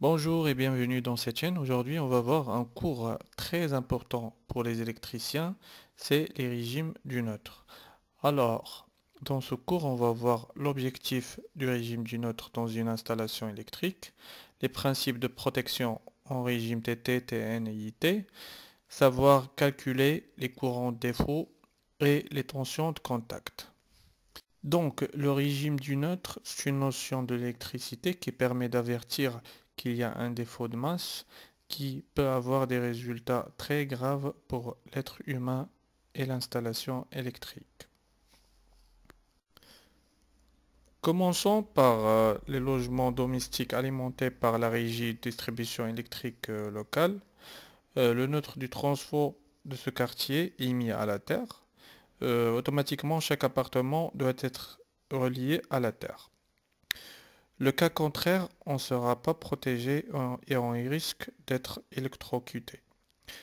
Bonjour et bienvenue dans cette chaîne. Aujourd'hui, on va voir un cours très important pour les électriciens, c'est les régimes du neutre. Alors, dans ce cours, on va voir l'objectif du régime du neutre dans une installation électrique, les principes de protection en régime TT, TN et IT, savoir calculer les courants de défaut et les tensions de contact. Donc, le régime du neutre, c'est une notion de l'électricité qui permet d'avertir qu'il y a un défaut de masse qui peut avoir des résultats très graves pour l'être humain et l'installation électrique. Commençons par les logements domestiques alimentés par la régie de distribution électrique locale. Le neutre du transfo de ce quartier est mis à la terre. Automatiquement, chaque appartement doit être relié à la terre. Le cas contraire, on ne sera pas protégé et on risque d'être électrocuté.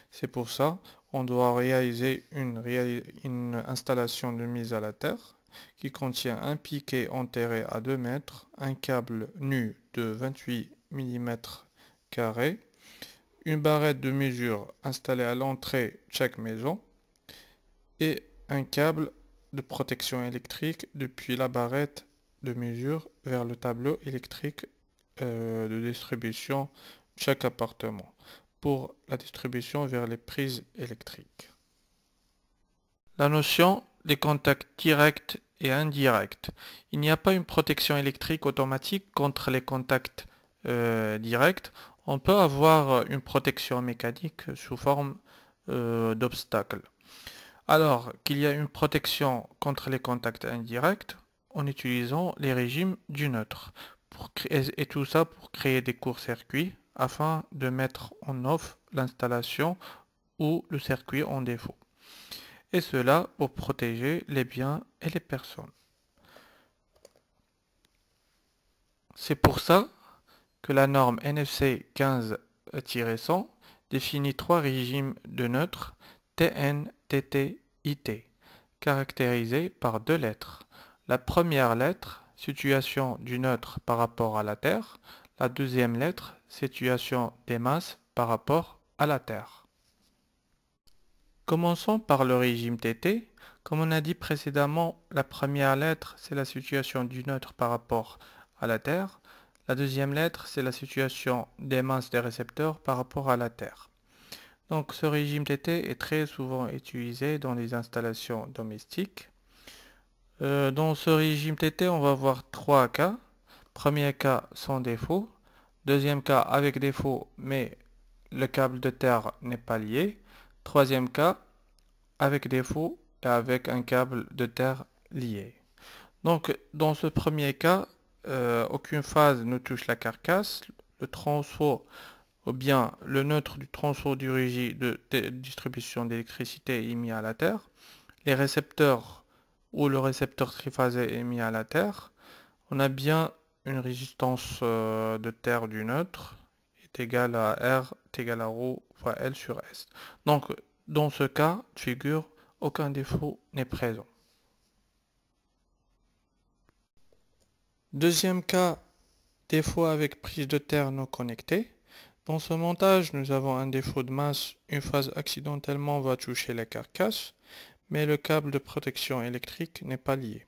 C'est pour ça on doit réaliser une installation de mise à la terre qui contient un piquet enterré à 2 mètres, un câble nu de 28 mm carré, une barrette de mesure installée à l'entrée de chaque maison et un câble de protection électrique depuis la barrette de mesure vers le tableau électrique de distribution de chaque appartement pour la distribution vers les prises électriques. La notion des contacts directs et indirects. Il n'y a pas une protection électrique automatique contre les contacts directs. On peut avoir une protection mécanique sous forme d'obstacle. Alors qu'il y a une protection contre les contacts indirects en utilisant les régimes du neutre. Et tout ça pour créer des courts-circuits afin de mettre en off l'installation ou le circuit en défaut. Et cela pour protéger les biens et les personnes. C'est pour ça que la norme NFC 15-100 définit trois régimes de neutre TN, TT, IT, caractérisés par deux lettres. La première lettre, situation du neutre par rapport à la Terre. La deuxième lettre, situation des masses par rapport à la Terre. Commençons par le régime TT. Comme on a dit précédemment, la première lettre, c'est la situation du neutre par rapport à la Terre. La deuxième lettre, c'est la situation des masses des récepteurs par rapport à la Terre. Donc ce régime TT est très souvent utilisé dans les installations domestiques. Dans ce régime TT, on va voir trois cas. Premier cas sans défaut. Deuxième cas avec défaut, mais le câble de terre n'est pas lié. Troisième cas avec défaut et avec un câble de terre lié. Donc dans ce premier cas, aucune phase ne touche la carcasse. Le transfo ou bien le neutre du transfo du régie de distribution d'électricité est mis à la terre. Les récepteurs ou le récepteur triphasé est mis à la terre. On a bien une résistance de terre du neutre est égale à R est égal à ρ fois L sur S. Donc dans ce cas de figure, aucun défaut n'est présent. Deuxième cas, défaut avec prise de terre non connectée. Dans ce montage, nous avons un défaut de masse, une phase accidentellement va toucher la carcasse, mais le câble de protection électrique n'est pas lié.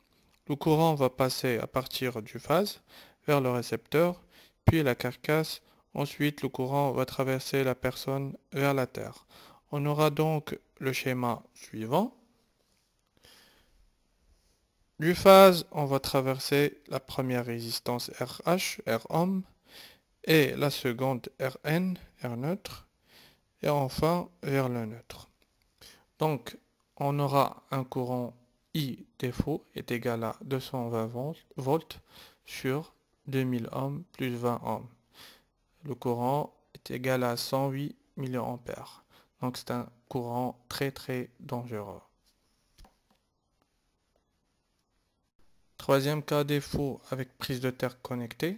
Le courant va passer à partir du phase vers le récepteur, puis la carcasse, ensuite le courant va traverser la personne vers la terre. On aura donc le schéma suivant. Du phase, on va traverser la première résistance RH, R-ohm, et la seconde Rn, R neutre, et enfin vers le neutre. Donc, on aura un courant I défaut est égal à 220 volts sur 2000 ohms plus 20 ohms. Le courant est égal à 108 mA. Donc c'est un courant très dangereux. Troisième cas défaut avec prise de terre connectée.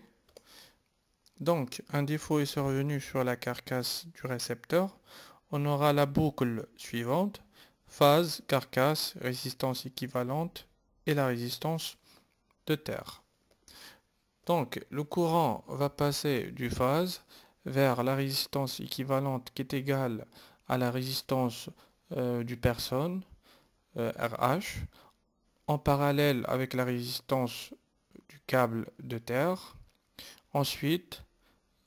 Donc un défaut est survenu sur la carcasse du récepteur. On aura la boucle suivante. Phase, carcasse, résistance équivalente et la résistance de terre. Donc, le courant va passer du phase vers la résistance équivalente qui est égale à la résistance du personne, RH, en parallèle avec la résistance du câble de terre. Ensuite,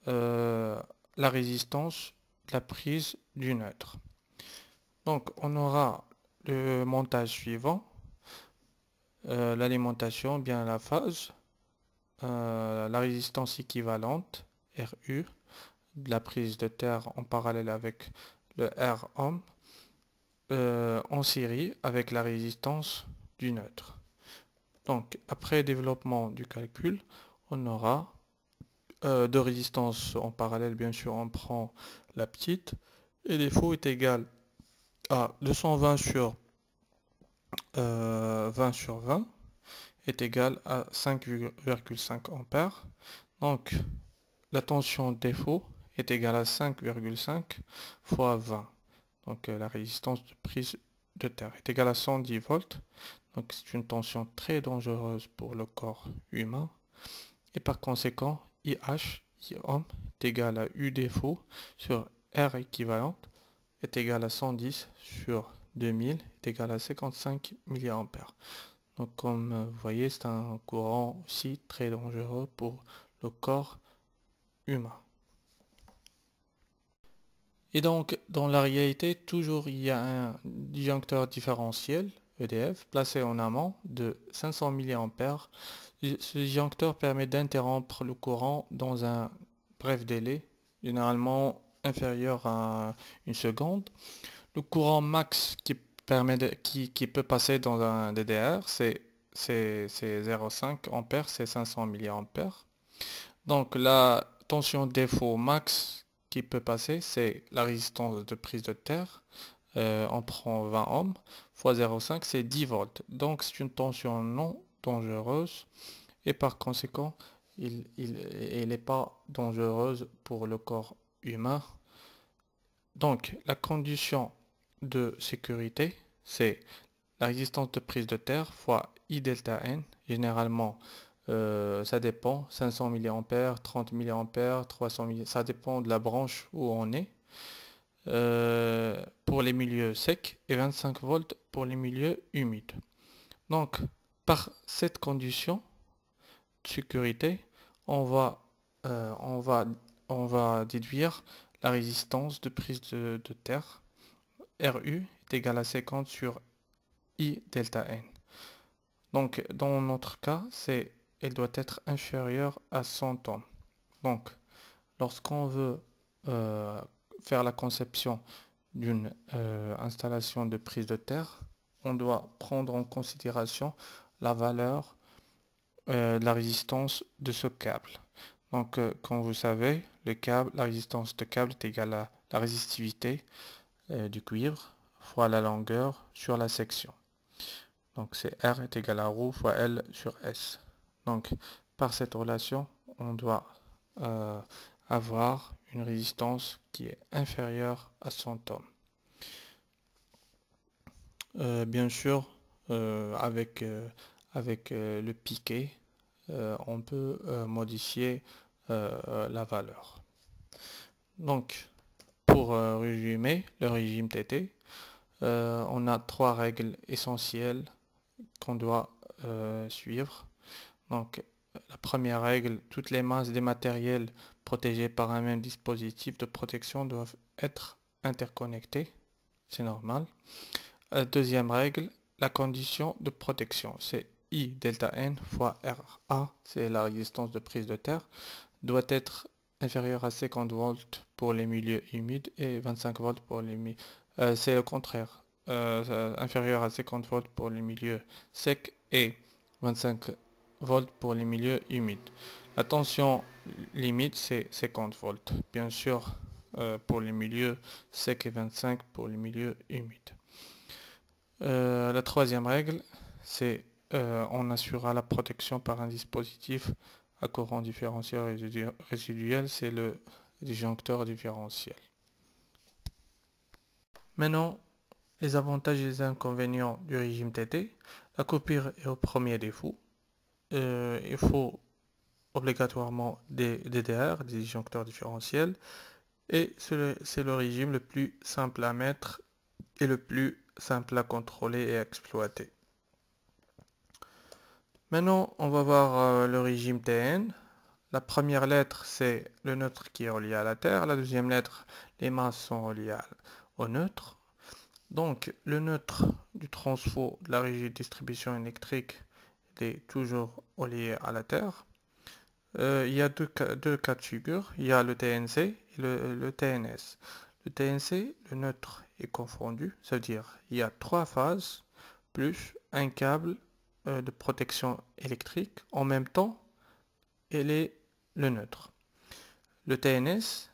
la résistance de la prise du neutre. Donc, on aura le montage suivant, l'alimentation, bien la phase, la résistance équivalente, RU, de la prise de terre en parallèle avec le R-ohm, en série avec la résistance du neutre. Donc, après développement du calcul, on aura deux résistances en parallèle, bien sûr, on prend la petite, et l'effort est égal à 220 sur 20 sur 20 est égal à 5,5 ampères. Donc, la tension défaut est égale à 5,5 fois 20. Donc, la résistance de prise de terre est égale à 110 volts. Donc, c'est une tension très dangereuse pour le corps humain. Et par conséquent, IH, I-ohm, est égal à U défaut sur R équivalente est égal à 110 sur 2000 est égal à 55 mA. Donc comme vous voyez, c'est un courant aussi très dangereux pour le corps humain. Et donc, dans la réalité, toujours il y a un disjoncteur différentiel, EDF, placé en amont de 500 mA. Ce disjoncteur permet d'interrompre le courant dans un bref délai, généralement inférieur à une seconde. Le courant max qui peut passer dans un DDR, c'est 0,5 ampères, c'est 500 mA. Donc la tension défaut max qui peut passer, c'est la résistance de prise de terre. On prend 20 ohms fois 0,5, c'est 10 volts. Donc c'est une tension non dangereuse et par conséquent, elle n'est pas dangereuse pour le corps humain. Donc la condition de sécurité, c'est la résistance de prise de terre fois I delta N. Généralement, ça dépend, 500 mA, 30 mA, 300 mA, ça dépend de la branche où on est. Pour les milieux secs et 25 volts pour les milieux humides. Donc, par cette condition de sécurité, on va, euh, on va, on va déduire la résistance de prise de terre. RU est égal à 50 sur I delta N. Donc, dans notre cas, elle doit être inférieure à 100 ohms. Donc, lorsqu'on veut faire la conception d'une installation de prise de terre, on doit prendre en considération la valeur de la résistance de ce câble. Donc, comme vous savez, la résistance de câble est égale à la résistivité du cuivre fois la longueur sur la section. Donc c'est R est égal à ρ fois L sur S. Donc par cette relation, on doit avoir une résistance qui est inférieure à 100 ohms. Bien sûr, avec le piquet, on peut modifier la valeur. Donc, pour résumer le régime TT, on a trois règles essentielles qu'on doit suivre. Donc, la première règle, toutes les masses des matériels protégés par un même dispositif de protection doivent être interconnectées. C'est normal. Deuxième règle, la condition de protection, c'est I delta N fois RA, c'est la résistance de prise de terre, doit être inférieure à 50 volts pour les milieux humides et 25 volts pour les milieux... c'est le contraire. Inférieur à 50 volts pour les milieux secs et 25 volts pour les milieux humides. La tension limite c'est 50 volts, bien sûr pour les milieux secs et 25 pour les milieux humides. La troisième règle, c'est on assurera la protection par un dispositif à courant différentiel résiduel, c'est le disjoncteur différentiel. Maintenant, les avantages et les inconvénients du régime TT. La coupure est au premier défaut. Il faut obligatoirement des DDR, des disjoncteurs différentiels, et c'est le régime le plus simple à mettre et le plus simple à contrôler et à exploiter. Maintenant, on va voir le régime TN. La première lettre, c'est le neutre qui est relié à la Terre. La deuxième lettre, les masses sont reliées au neutre. Donc, le neutre du transfo de la régie de distribution électrique est toujours relié à la Terre. Il y a deux cas de figure. Il y a le TNC et le TNS. Le TNC, le neutre est confondu, ça veut dire il y a trois phases plus un câble de protection électrique. En même temps, il est le neutre. Le TNS,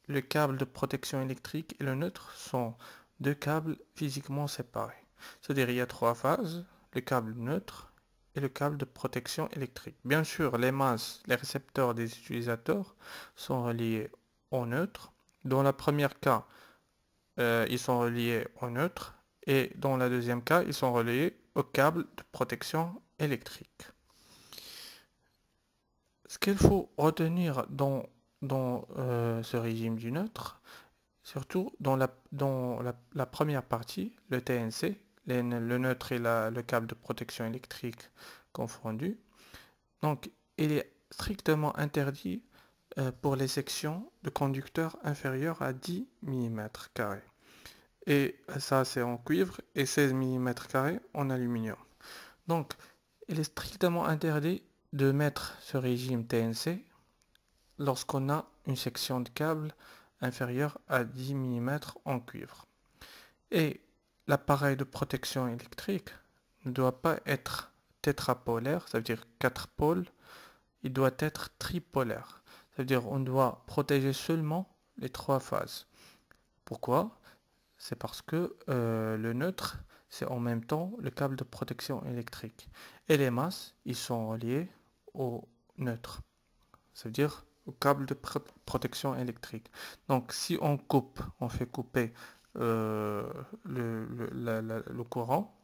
le câble de protection électrique et le neutre sont deux câbles physiquement séparés. C'est-à-dire il y a trois phases, le câble neutre et le câble de protection électrique. Bien sûr, les masses, les récepteurs des utilisateurs sont reliés au neutre. Dans le premier cas, ils sont reliés au neutre et dans le deuxième cas, ils sont reliés au câble de protection électrique. Ce qu'il faut retenir dans ce régime du neutre, surtout dans la première partie, le TNC, le neutre et le câble de protection électrique confondus. Donc, il est strictement interdit pour les sections de conducteurs inférieurs à 10 mm². Et ça, c'est en cuivre et 16 mm² en aluminium. Donc, il est strictement interdit de mettre ce régime TNC lorsqu'on a une section de câble inférieure à 10 mm en cuivre. Et l'appareil de protection électrique ne doit pas être tétrapolaire, ça veut dire 4 pôles, il doit être tripolaire. Ça veut dire on doit protéger seulement les trois phases. Pourquoi? C'est parce que le neutre, c'est en même temps le câble de protection électrique. Et les masses, ils sont reliés au neutre. Ça veut dire au câble de protection électrique. Donc si on coupe, on fait couper le courant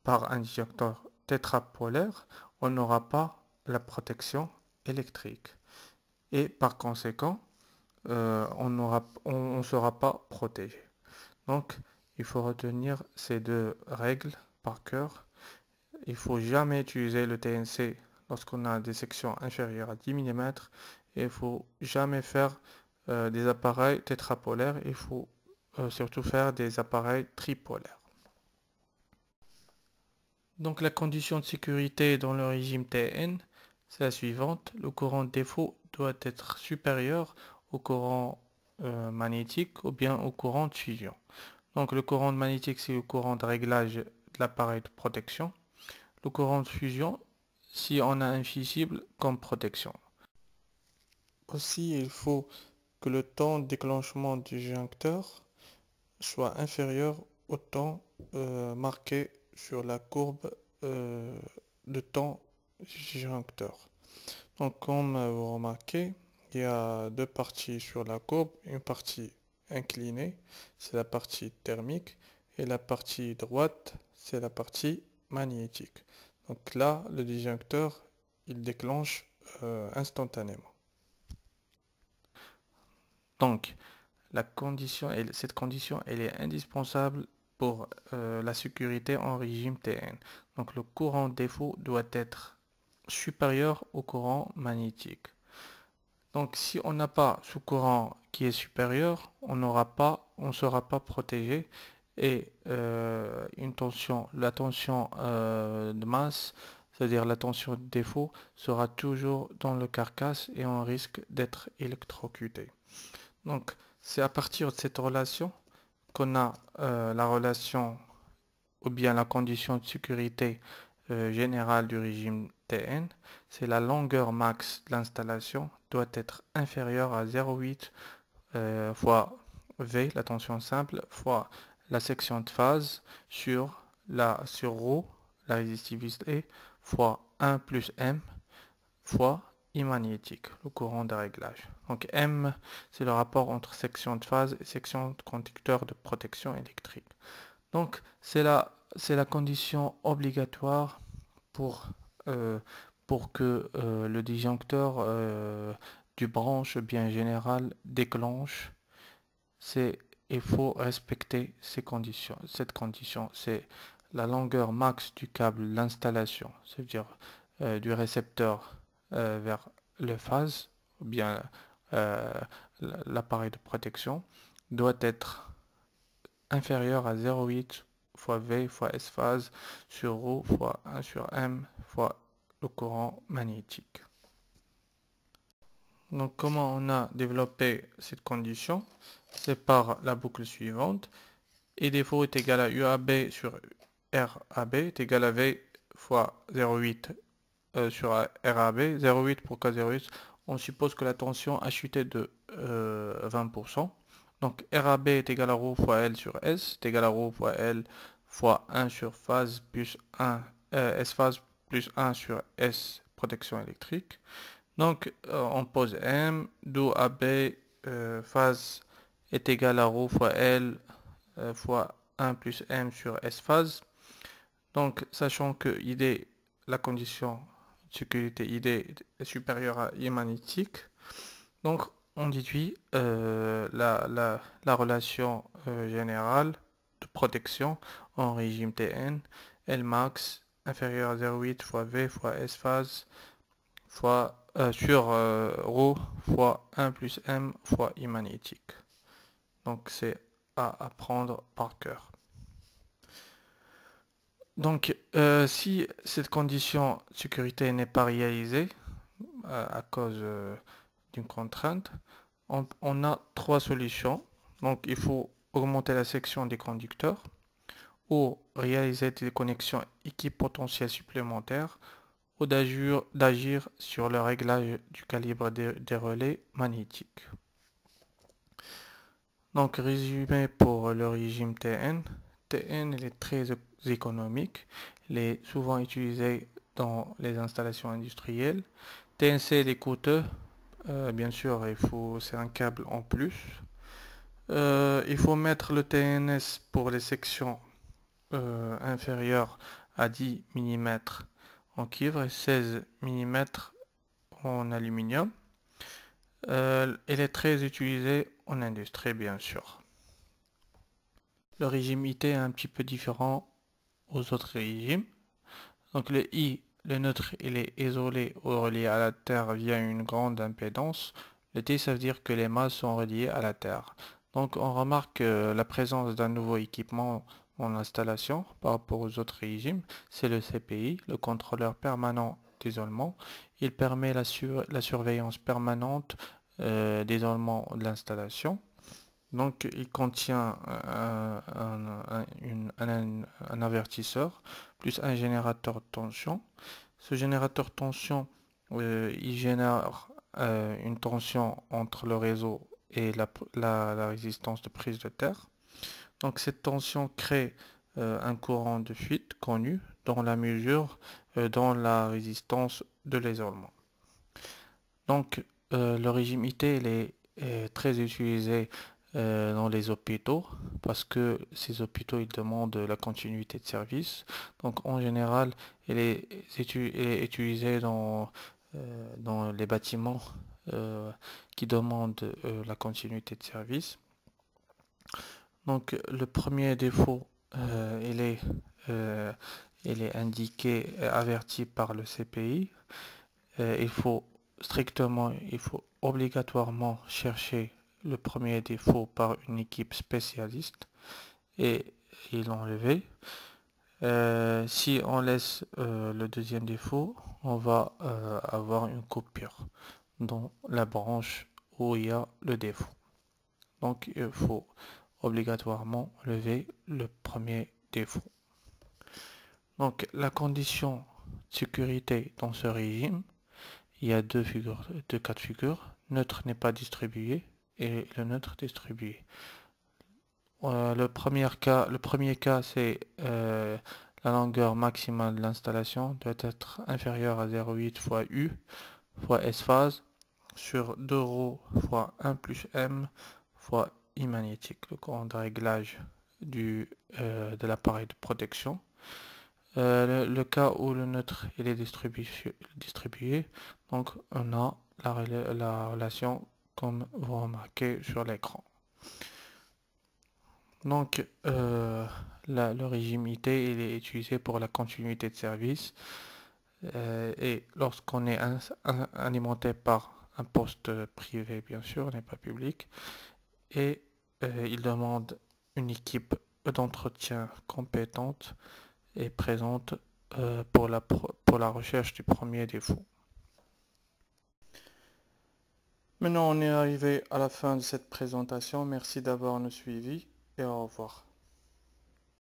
par un disjoncteur tétrapolaire, on n'aura pas la protection électrique. Et par conséquent, on ne sera pas protégé. Donc, il faut retenir ces deux règles par cœur. Il ne faut jamais utiliser le TNC lorsqu'on a des sections inférieures à 10 mm. Et il ne faut jamais faire des appareils tétrapolaires. Il faut surtout faire des appareils tripolaires. Donc la condition de sécurité dans le régime TN, c'est la suivante. Le courant de défaut doit être supérieur au courant magnétique ou bien au courant de fusion. Donc le courant magnétique, c'est le courant de réglage de l'appareil de protection. Le courant de fusion, si on a un fusible comme protection. Aussi, il faut que le temps de déclenchement du disjoncteur soit inférieur au temps marqué sur la courbe de temps disjoncteur. Donc comme vous remarquez, il y a deux parties sur la courbe, une partie inclinée, c'est la partie thermique, et la partie droite, c'est la partie magnétique. Donc là, le disjoncteur, il déclenche instantanément. Donc, cette condition, elle est indispensable pour la sécurité en régime TN. Donc, le courant défaut doit être supérieur au courant magnétique. Donc, si on n'a pas ce courant qui est supérieur, on ne sera pas protégé et la tension de masse, c'est-à-dire la tension de défaut, sera toujours dans le carcasse et on risque d'être électrocuté. Donc, c'est à partir de cette relation qu'on a la relation ou bien la condition de sécurité générale du régime TN. C'est la longueur max de l'installation doit être inférieure à 0,8 fois V, la tension simple, fois la section de phase sur ρ, la résistivité, fois 1 plus M, fois I magnétique, le courant de réglage. Donc M, c'est le rapport entre section de phase et section de conducteur de protection électrique. Donc c'est la condition obligatoire pour pour que le disjoncteur du branche bien général déclenche, il faut respecter cette condition, c'est la longueur max du câble d'installation, c'est-à-dire du récepteur vers le phase, ou bien euh, l'appareil de protection, doit être inférieur à 0,8 fois V fois S phase sur ρ fois 1 sur M fois le courant magnétique. Donc comment on a développé cette condition? C'est par la boucle suivante. I défaut est égal à UAB sur RAB est égal à V fois 0,8 sur RAB. 0,8, pourquoi 0,8? On suppose que la tension a chuté de 20%. Donc RAB est égal à ρ fois L sur S, est égal à ρ fois L fois 1 sur phase plus 1, S phase plus 1 sur S protection électrique. Donc on pose M, d'où AB phase est égal à ρ fois L fois 1 plus M sur S phase. Donc sachant que ID, la condition de sécurité ID est supérieure à I magnétique, donc on déduit la relation générale de protection en régime TN, L max inférieur à 0,8 fois V fois S phase fois sur ρ fois 1 plus M fois I magnétique. Donc c'est à apprendre par cœur. Donc si cette condition de sécurité n'est pas réalisée à cause d'une contrainte, on a trois solutions. Donc il faut augmenter la section des conducteurs ou réaliser des connexions équipotentielles supplémentaires ou d'agir sur le réglage du calibre des relais magnétiques. Donc résumé pour le régime TN. TN il est très économique, il est souvent utilisé dans les installations industrielles. TNC il est coûteux, bien sûr c'est un câble en plus. Il faut mettre le TNS pour les sections inférieures à 10 mm en cuivre et 16 mm en aluminium. Il est très utilisé en industrie bien sûr. Le régime IT est un petit peu différent aux autres régimes. Donc le I, le neutre, il est isolé ou relié à la Terre via une grande impédance. Le T, ça veut dire que les masses sont reliées à la Terre. Donc on remarque la présence d'un nouveau équipement en installation par rapport aux autres régimes. C'est le CPI, le contrôleur permanent d'isolement. Il permet la surveillance permanente d'isolement de l'installation. Donc il contient un avertisseur plus un générateur de tension. Ce générateur de tension, il génère une tension entre le réseau et la résistance de prise de terre. Donc cette tension crée un courant de fuite connu dans la mesure dans la résistance de l'isolement. Donc le régime IT il est très utilisé dans les hôpitaux parce que ces hôpitaux ils demandent la continuité de service. Donc en général il est utilisé dans les bâtiments qui demandent la continuité de service. Donc le premier défaut il est indiqué averti par le CPI. Il faut obligatoirement chercher le premier défaut par une équipe spécialiste et l'enlever. Si on laisse le deuxième défaut, on va avoir une coupure dans la branche où il y a le défaut. Donc il faut obligatoirement lever le premier défaut. Donc la condition de sécurité dans ce régime, il y a deux cas de figure. Neutre n'est pas distribué et le neutre distribué. Le premier cas, c'est la longueur maximale de l'installation doit être inférieure à 0,8 fois U fois S phase sur 2 ρ fois 1 plus M fois I magnétique, le courant de réglage de l'appareil de protection. Le cas où le neutre il est distribué, donc on a la relation comme vous remarquez sur l'écran. Donc le régime IT il est utilisé pour la continuité de service et lorsqu'on est alimenté par un poste privé bien sûr, n'est pas public, et il demande une équipe d'entretien compétente et présente pour la recherche du premier défaut. Maintenant, on est arrivé à la fin de cette présentation. Merci d'avoir nous suivis et au revoir.